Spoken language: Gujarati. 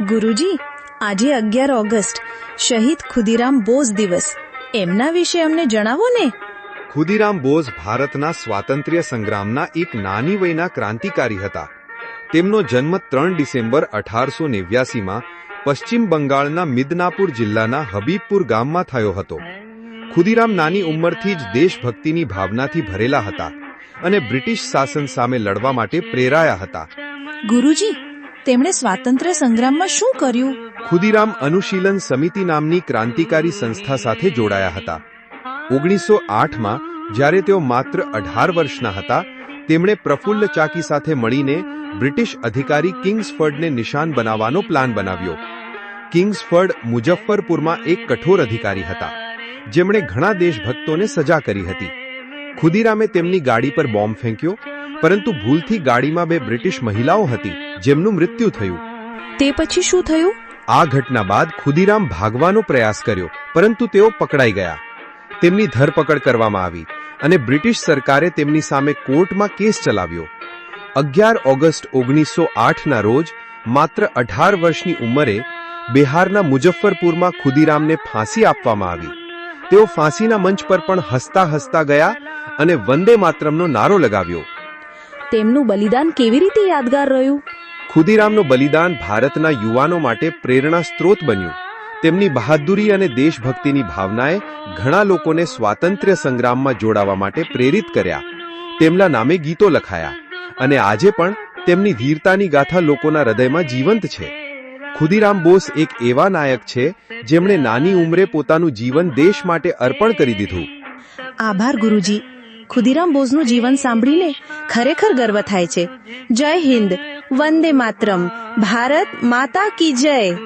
ગુરુજી, આજે 11 ઓગસ્ટ શહીદ ખુદીરામ બોઝ દિવસ, એમના વિશે અમને જણાવો ને. ખુદીરામ બોઝ ભારતના સ્વાતંત્ર્ય સંગ્રામના એક નાની વયના ક્રાંતિકારી હતા. તેમનો જન્મ 3 ડિસેમ્બર 1889માં પશ્ચિમ બંગાળના મિદનાપુર જિલ્લાના હબીબપુર ગામમાં થયો હતો. ખુદીરામ નાની ઉંમરથી જ દેશભક્તિની ભાવનાથી ભરેલા હતા અને બ્રિટિશ શાસન સામે લડવા માટે પ્રેરાયા હતા. ગુરુજી, તેમણે સ્વાતંત્ર્ય સંગ્રામમાં શું કર્યું? ખુદીરામ અનુશીલન સમિતિ નામની ક્રાંતિકારી સંસ્થા સાથે જોડાયા હતા. 1908માં જ્યારે તેઓ માત્ર 18 વર્ષના હતા, તેમણે પ્રફુલ્લ ચાકી સાથે મળીને બ્રિટિશ અધિકારી કિંગ્સફર્ડને નિશાન બનાવવાનો પ્લાન બનાવ્યો. કિંગ્સફર્ડ મુઝફ્ફરપુરમાં એક કઠોર અધિકારી હતા, જેમણે ઘણા દેશભક્તોને સજા કરી હતી. ખુદીરામે તેમની ગાડી પર બોમ્બ ફેંક્યો, પરંતુ ભૂલથી ગાડીમાં 2 બ્રિટિશ મહિલાઓ હતી, જેમનું મૃત્યુ થયું. તે પછી શું થયું? આ ઘટના બાદ ખુદીરામ ભાગવાનો પ્રયાસ કર્યો, પરંતુ તેઓ પકડાઈ ગયા. તેમની ધરપકડ કરવામાં આવી અને બ્રિટિશ સરકારે તેમની સામે કોર્ટમાં કેસ ચલાવ્યો. 11 ઓગસ્ટ 1908ના રોજ માત્ર 18 વર્ષની ઉંમરે બિહારના મુઝફ્ફરપુરમાં ખુદીરામને ફાંસી આપવામાં આવી. તેઓ ફાંસીના મંચ પર પણ હસતા હસતા ગયા અને વંદે માતરમનો નારો લગાવ્યો. તેમનું બલિદાન કેવી રીતે યાદગાર રહ્યું? ખુદીરામનું બલિદાન ભારતના યુવાનો માટે પ્રેરણા સ્ત્રોત બન્યું. તેમની બહાદુરી અને દેશભક્તિની ભાવનાએ ઘણા લોકોને સ્વાતંત્ર્ય સંગ્રામમાં જોડાવા માટે પ્રેરિત કર્યા. તેમના નામે ગીતો લખાયા અને આજે પણ તેમની વીરતાની ગાથા લોકોના હૃદયમાં જીવંત છે. ખુદીરામ બોઝ એક એવા નાયક છે જેમણે નાની ઉંમરે પોતાનું જીવન દેશ માટે અર્પણ કરી દીધું. આભાર ગુરુજી. ખુદીરામ બોઝનું જીવન સાંભળીને ખરેખર ગર્વ થાય છે. જય હિન્દ, વંદે માતરમ, ભારત માતા કી જય.